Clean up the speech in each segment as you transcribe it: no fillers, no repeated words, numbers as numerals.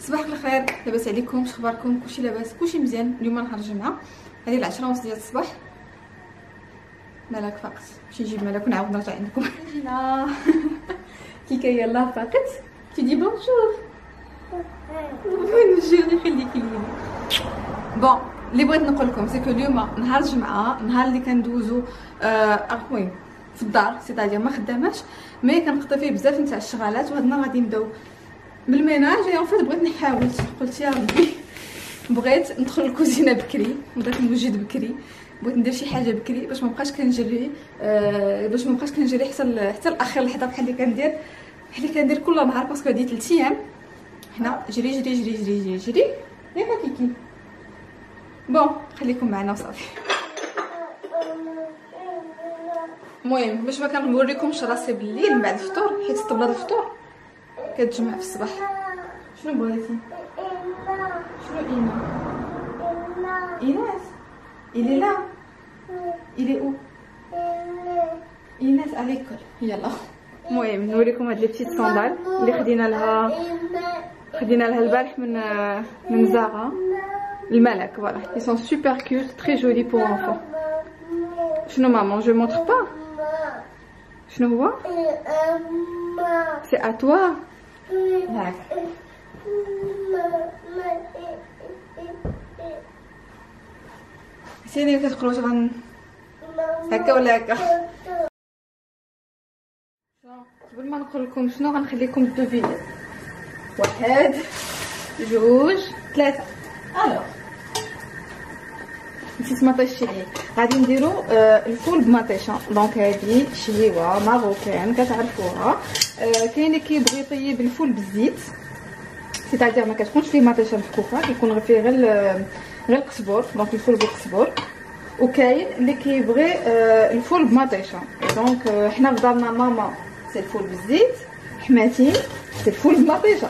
صباح الخير، لاباس عليكم؟ اش اخباركم؟ كلشي لاباس؟ كلشي مزيان؟ اليوم نهار الجمعه، هذه 10:30 ديال الصباح. مالك فاقت؟ نمشي نجيب مالك ونعاود نرجع عندكم. جينا كيكا يلاه فاقت تدي بونجور. جيري خليكي ليا. بون اللي بغيت نقول لكم سي كو اليوم نهار الجمعه، نهار اللي كندوزو المهم في الدار، سيتادير ما خداماش مي كنقضي فيه بزاف نتاع الشغالات. وهاد النهار غادي نبداو بالميناج. اون فيت بغيت نحاول، قلت يا ربي بغيت ندخل الكوزينه بكري، بغيت نوجد بكري، بغيت ندير شي حاجه بكري باش ما نبقاش كنجري حتى الاخر لحظه بحال اللي كندير كل نهار، باسكو هادي 3 ايام حنا جري جري جري جري جري جري. ياك كيكي؟ بون خليكم معنا وصافي. المهم باش ما كنوريكمش راسي بالليل من بعد الفطور، حيت طبلات الفطور كتجمع في الصباح. شنو بغيتي؟ شنو ايناس؟ إلي لا إلي او ايناس عليكل. يلا المهم نوريكم هاد لي بتيت صوندال اللي خدينا لها البارح من زارا الملك. فوالا ils sont super cute, très jolis pour enfants. شنو مامان؟ je montre pas. شنو هو؟ c'est à toi. هاك سيني كتقولوا غن هكا ولا هكا. قبل ما نقول لكم شنو غنخليكم الدوفيني. 1 2 3. الوغ نسيت مطيشتي ليه. غادي نديرو الفول بمطيشه. دونك هادي شهيوه ماروكان كتعرفوها. كاين اللي كيبغي يطيب الفول بالزيت، سيتادير ما كتكونش فيه مطيشه محكوكه، كيكون فيه غير القزبور، دونك الفول بالقزبور. وكاين اللي كيبغي الفول بمطيشه. دونك حنا في دارنا ماما سي الفول بالزيت، حماتي سي الفول بمطيشه.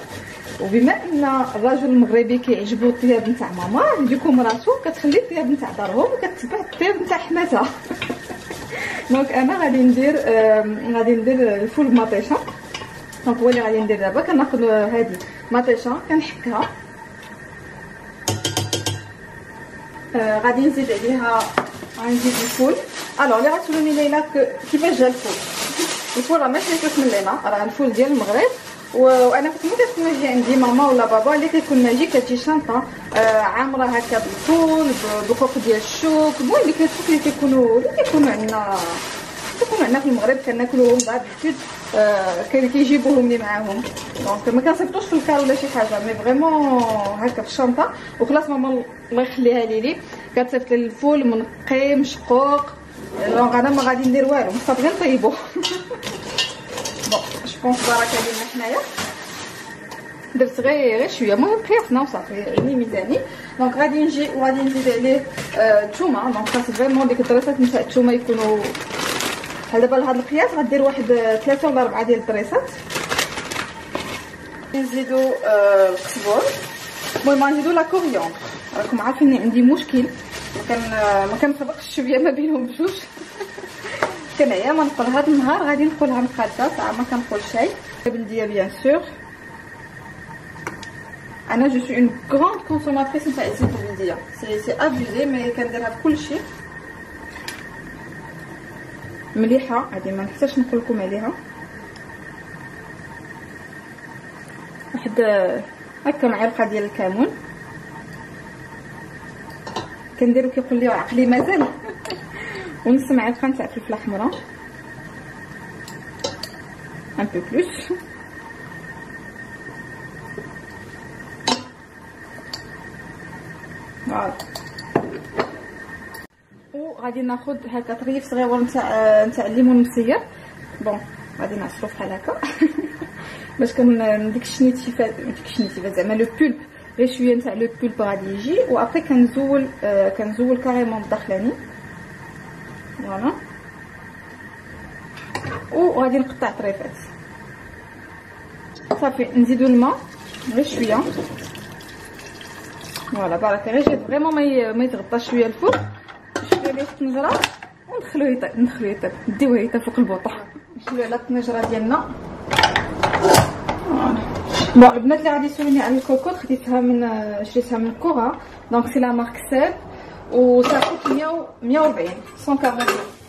وبما ان الرجل المغربي كيعجبو الطياب نتاع ماما، ديكو مراتو كتخلي الطياب نتاع دارهم وكتبع الطياب نتاع حماتها. دونك انا غادي ندير الفول بمطيشه. دونك هو اللي غادي ندير دابا. كناخذ هذه مطيشه كنحكها، غادي نزيد عليها الفول. الوغ اللي غتسولوني ليلى كيفاش جا الفول راه ماشي كيكون لينا، راه الفول ديال المغرب. وانا كنت ملي كتكون نجي عندي ماما ولا بابا اللي كيكون ناجي كتجي شنطه عامره هكا بالفول بخوخ ديال الشوك. المهم اللي كيكونوا عندنا في المغرب كناكلوهم دابيتود، كيجيبوهم لي معاهم. دونك ما كنصيفطوش في الكار ولا شي حاجه، مي فريمون هكا في الشنطه. وخلاص ماما الله يخليها لي كتصيفط لي الفول منقي مشقوق. دونك انا ما غادي ندير والو، صافي غير نطيبوه. بون جوبونس بركه لينا حنايا. درت غير شويه، المهم قياسنا وصافي يعني ميزاني. دونك غادي نجي وغادي نزيد عليه الثومه. دونك خاص فريمون ديك الدريسات نتاع الثومه يكونوا بحال دابا لهاد القياس. غدير واحد 3 ولا 4 ديال الدريسات. نزيدو القزبور. المهم غنزيدو لا كوريوندر. راكم عارفين عندي مشكل، ما كنطبقش الشويه ما بينهم بجوج. كنعيا ما نقول هاد النهار غادي نقولها مقاده، ساعه ما كنقول شيء. بلديه بيان سور. انا جو سو اون غراند كونسوماتريس نتاع الزيت البلديه، سي ابوزي مي كنديرها في كلشي. مليحه هادي ما نحتاجش نقول لكم عليها. واحد هكا معلقه ديال الكمون كنديرو كيقول لي عقلي مازال. ونص معلقه نتاع فلفله حمراء، ان بو بلوس. فوالا. وغادي ناخذ هكا طريف صغيور نتاع الليمون مسير. بون غادي نعصرو بحال هكا باش ديك الشنيتيفه زعما لو بولب، غير شويه نتاع لو بولب غادي يجي. وابري كنزول كاريمون الداخلاني. فوالا. وغادي نقطع طريفات. صافي نزيدو الماء غير شويه. فوالا بركه، غير جات فريمون ما يتغطاش شويه الفوق، شويه ديال الطنجره وندخلوه يطيب. نديوه يطيب فوق البوطه. نحلو على الطنجره ديالنا. فوالا بون البنات اللي غادي يسولوني على الكوكوط خديتها من شريتها من كورا دونك سي لا مارك سيل و صافي 140 140.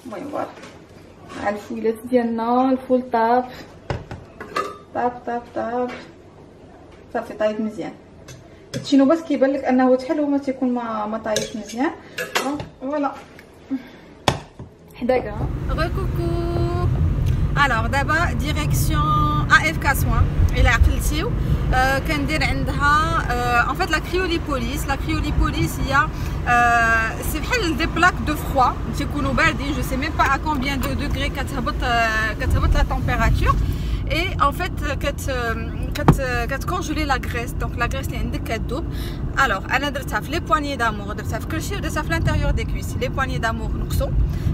المهم فوالا مع الفويلات ديالنا الفول طاب صافي طايب مزيان. هادشي نوبات كيبان لك انه تحل وما تيكون ما طايبش مزيان دونك فوالا حداقه. كوكو الوغ دابا ديريكسيون AFK سوان الى عقلتيو كندير عندها ان فيت لا كريوليبوليس. لا كريوليبوليس هي سي بحال دي بلاك دو فروا تيكونوا باردين جو سي ميم با ا كومبيان دو دوغري كتهبط لا تمبيراتور et en fait كتكونجولي لا غريس دونك لا غريس اللي عندك كتذوب. الوغ انا درتها في لي بوانيي دامور درتها في كلشي ودرتها في لانتيريور دي كويس. لي بوانيي دامور نقصو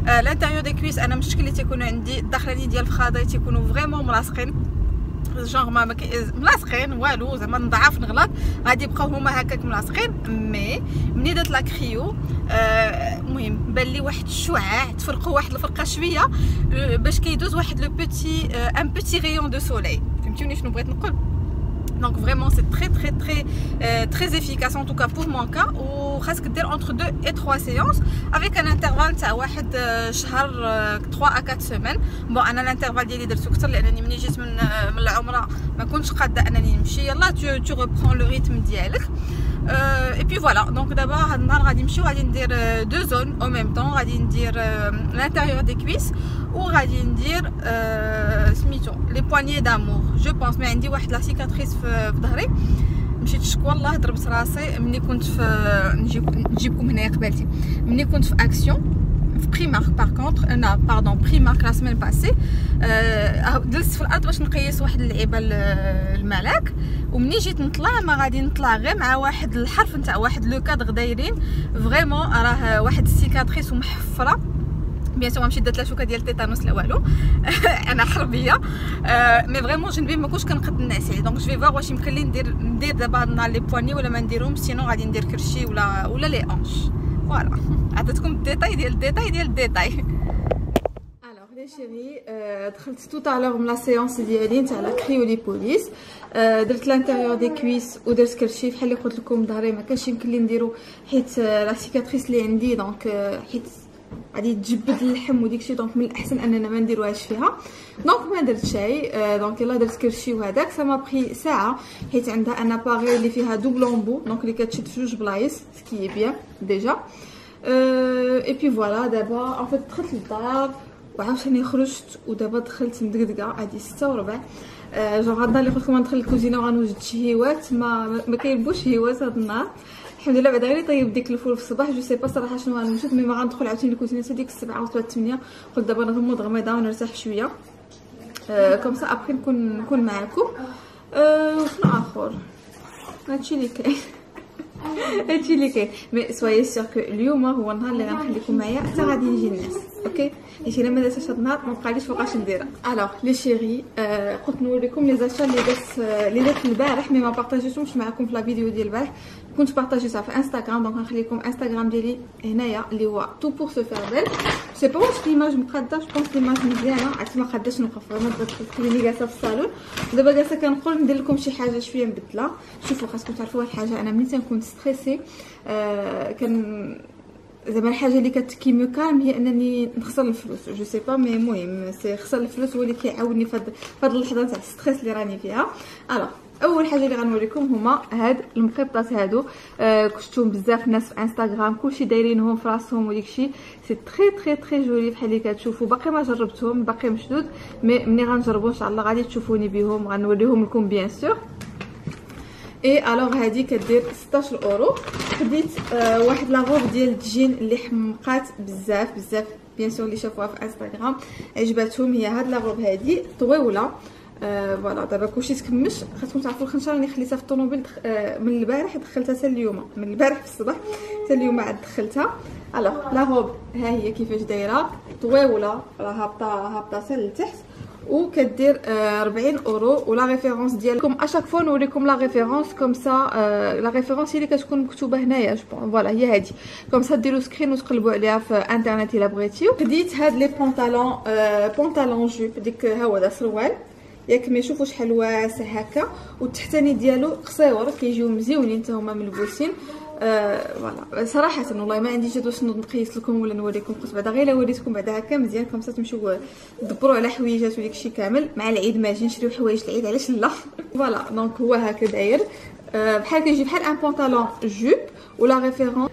لانتيريور دي كويس انا مشكل اللي تيكونوا عندي الداخلين ديال الفخاضه تيكونوا فريمون ملاصقين جونغ ما ملاصقين والو زعما نضعف نغلط غادي يبقاو هما هكاك ملاصقين. مي ملي درت لا كريو المهم بان لي واحد الشعاع تفرقوا واحد الفرقه شويه باش كيدوز واحد لو بوتي ان بوتي ريون دو سوليل. فهمتوني شنو بغيت نقول؟ Donc vraiment c'est très efficace en tout cas pour mon cas. و خاصك دير entre 2 et 3 séances avec un intervalle تاع واحد شهر 3 à 4 semaines. بون انا الانترفال ديالي درتو كثر لانني ملي جيت من العمره ما كنتش قاده انني نمشي. يلا tu reprends le rythme ديالك. et puis voilà donc دابا هاد النهار غادي نمشيو غادي ندير 2 zones au même temps. غادي ندير l'intérieur des cuisses وغادي ندير سميتو لي بوانيي دامور. جو بونس مي عندي واحد لا سيكاتريس في ظهري مشيت شكوى الله ضربت راسي ملي كنت في نجيبكم هنايا قبالتي ملي كنت في اكسيون في بريمارك. باغ كونطخ انا باردون بريمارك لا سيمين باسي جلست في الارض باش نقيس واحد اللعيبه الملاك ومني جيت نطلع ما غادي نطلع غير مع واحد الحرف نتاع واحد لو كادغ دايرين فريمون راه واحد السيكاتريس ومحفره. بيان سور مشيت درت لا شوكه ديال التيتانوس لا والو انا حربيه مي فريمون جنبي ما كنتش كنقد نعس عليه. دونك جو في فوار واش يمكن لي ندير دابا هاد النهار لي بواني ولا ما نديرهم سينو غادي ندير كرشي ولا لي انش. فوالا عطيتكم الديتاي ديال الديتاي. Alors les chéris, دخلت tout à l'heure من لا سيونس ديالي تاع لا كريوليبوليس. درت لانتيريور دي كويس ودرت كرشي بحال اللي قلت لكم ظهري ما كانش يمكن لي نديرو حيت لا سيكاتريس اللي عندي دونك حيت غادي تجبد اللحم وديكشي دونك من الاحسن اننا ما نديروهاش فيها. دونك ما درت شيء دونك يلا درت كرشي وهذاك سما بخي ساعه حيت عندها ان اباري اللي فيها دوبل امبو دونك اللي كتشد في جوج بلايص سكي بيان ديجا. اي بي فوالا دابا ان فيت دخلت للدار وعاوتاني خرجت ودابا دخلت مدقدقه هادي 6:15. جونغ هاد النهار اللي قلت لكم غندخل الكوزينه وغنوجد شي هيوات ما كاينبوش هيوات هاد النهار الحمد لله. بعدا غير طيب ديك الفول في الصباح جو سي با صراحه شنو غنوجد مي ما غندخل عاوتاني الكوزينه حتى ديك 7 ولا 8. قلت دابا نغمض غميضه ونرتاح شويه كوم سا ابري نكون معاكم. شنو اخر هادشي اللي كاين هادشي اللي كاين. مي سويي سيغ كو اليوم هو النهار اللي غنخليكم معايا حتى غادي يجي الناس اوكي. حيت الا ما درتش هاد النهار ما بقاليش فوقاش نديرها. الوغ لي شيري قلت نوريكم لي زاشا اللي درت البارح مي ما بارطاجيتهمش معكم في لا فيديو ديال البارح. كنت بارطاجيتها في انستغرام دونك غنخليكم انستغرام ديالي هنايا اللي هو تو بور سو فير بيل. سي با واش ليماج مقاده جو بونس ليماج مزيانه عرفت ما قاداش نوقف فريمون خليني جالسه في الصالون دابا جالسه كنقول ندير لكم شي حاجه شويه مبدله. شوفوا خاصكم تعرفوا واحد الحاجه انا ملي تنكون ستريسي كان زعما الحاجه اللي كتكيمو كالم هي انني نخسر الفلوس جو سي با مي المهم سي خسر الفلوس هو اللي كيعاوني في هاد اللحظه تاع الستريس اللي راني فيها. الوغ اول حاجه اللي غنوريكم هما هاد المقيطات هادو كشتهم بزاف الناس في انستغرام كلشي دايرينهم في راسهم وديكشي سي تري جولي بحال اللي كتشوفوا. باقي ما جربتهم باقي مشدود مي ملي غنجربوا ان شاء الله غادي تشوفوني بهم غنوريهم لكم بيان سور. اي الوغ هادي كدير 16 اورو. خديت واحد لا غوب ديال الجين اللي حمقات بزاف بيان سور اللي شافوها في انستغرام عجباتهم. هي هاد لا غوب هادي طويوله فوالا. دابا كلشي تكمش خاصكم تعرفوا الخنشره اللي خليتها في الطوموبيل من البارح دخلتها حتى اليوم من البارح في الصباح حتى اليوم عاد دخلتها. الوغ لا غوب ها هي كيفاش دايره طويوله راه هابطه حتى لتحت وكدير 40 اورو. ولا ريفيرونس ديالكم اشاك فوا نوريكم لا ريفيرونس كوم سا لا ريفيرونس هي اللي كتكون مكتوبه هنايا جو بون فوالا هي هادي كوم سا ديروا سكرين وتقلبوا عليها في انترنت الا بغيتيو. خديت هاد لي بونطالون جوب ديك ها هو دا سروال ياك ما يشوفوا شحال واسع هكا، والتحتاني ديالو قصيور كيجيو مزيونين حتى هما ملبوسين. فوالا صراحه والله ما عنديش واش نقيس لكم ولا نوريكم، قلت بعدا غير وريتكم بعدا هكا مزيان كومسا تمشيو تدبروا على حويجات وداكشي كامل مع العيد، ما اجي نشريو حوايج العيد علاش لا. فوالا دونك هو هكا داير بحال كيجي بحال ان بونطالون جوب، ولا ريفيرونس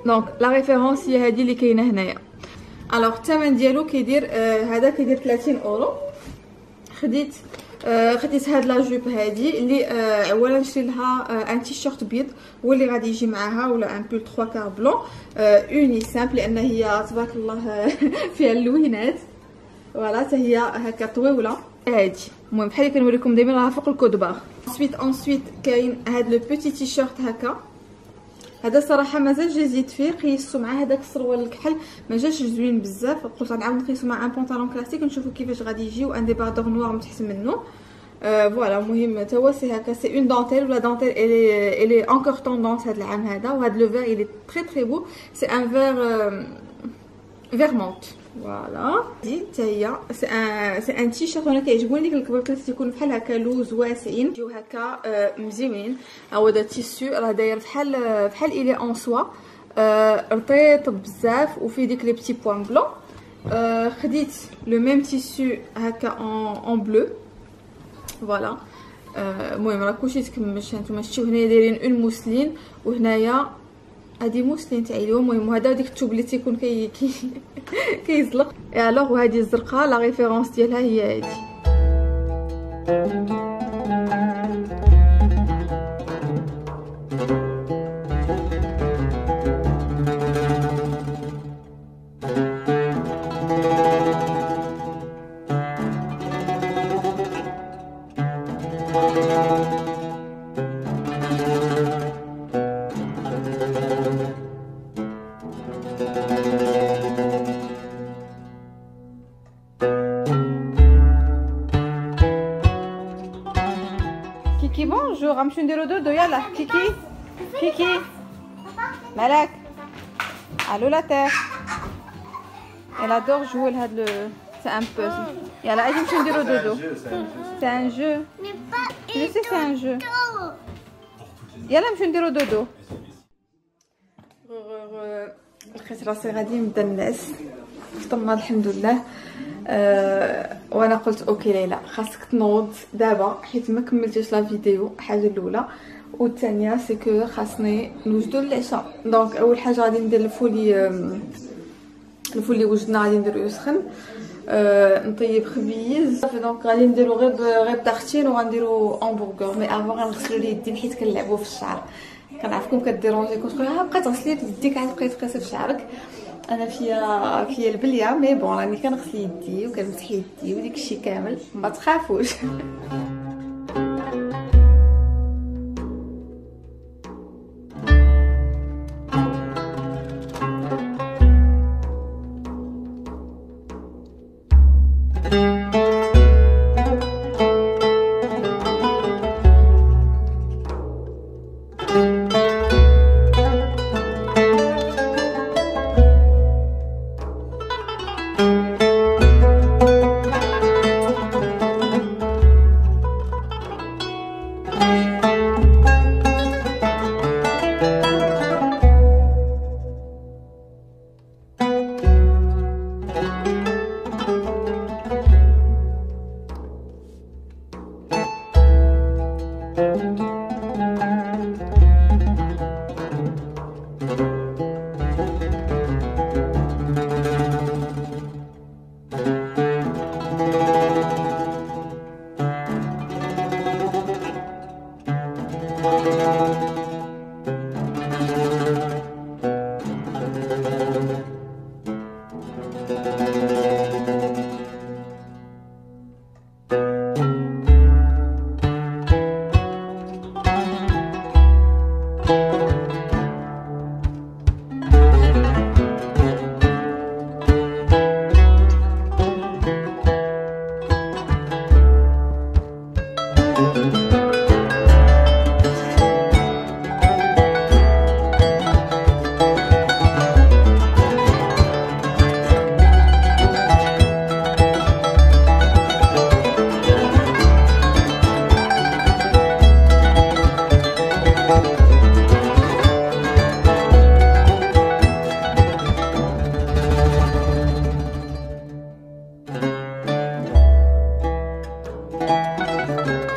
دونك لا ريفيرونس هي هذه اللي كاينه هنايا. الوغ الثمن ديالو كيدير هذا كيدير 30 اورو. خديت هاد لا جوب هادي اللي اولا نشري لها ان تيشيرت بيض هو اللي غادي يجي معاها، ولا ان بول 3 كار بلون اوني سامبل لان هي تبارك الله فيها اللوينات. فوالا حتى هي هكا طويوله هادي. المهم بحال اللي كنوريكم دائما راها فوق الكود بار. انسويت كاين هاد لو بوتي تيشيرت هكا، هذا صراحه مازال جيزيت فيه، قيستو مع هذاك السروال الكحل ما جاش زوين بزاف، قلت غنعاود نقيسو مع ان بونطالون كلاسيك نشوفو كيفاش غادي يجي، وان ديباردور نوار من تحت منه. فوالا المهم تا هو سي هكا، سي اون دانتيل، ولا دانتيل الي انكور طوندونس هذا العام هذا. وهذا لو فير الي تري بو، سي ان فير مونت. فوالا دي حتى هي سي ان تيشيرت. انا كيعجبوني ديك الكبرات اللي تيكونوا بحال هكا لوز واسعين، يجيو هكا مزيونين. هو دا تيسو راه داير بحال الي اون سوا، رطيط بزاف وفيه ديك لي بتي بوين بلون. خديت لو ميم تيسو هكا اون بلو. فوالا المهم راه كلشي تكمش. هانتوما شفتوا هنايا دايرين اون موسلين، وهنايا هادي موسلين تاع اليوم. المهم وهذا ديك الثوب اللي تيكون كيزلق. الوغ وهذه الزرقاء لا ريفيرونس ديالها هي هادي. كيكي بونجور، غنمشيو نديرو دودو. يلا كيكي مالك؟ الو لا تير elle adore jouer لهاد لو سي ان بوزل. يلا اجي نمشيو نديرو دودو. سي ان جو جو سي سي ان جو. يلا نمشيو نديرو دودو. لقيت راسي غادي نبدا ننعس، فطرنا الحمد لله. وانا قلت اوكي ليلى خاصك تنوض دابا حيت ما كملتيش لا فيديو. حاجه الاولى، والثانيه سي كو خاصني نوجدو للعشاء. دونك اول حاجه غادي ندير الفول اللي وجدنا غادي نديرو يسخن. نطيب خبيز. دونك غادي نديرو غير بطاختين وغنديرو همبرغر. مي افون غنغسلو لي يدي حيت كنلعبو في الشعر. كنعرفكم كديرونجيكم تقولوا ها بقى تغسلي يديك عاد بقيتي تقيسي في شعرك. انا فيا البليه مي بون راني كنغسل يدي وكنمسح يدي وديك الشيء كامل، ما تخافوش. الفرن.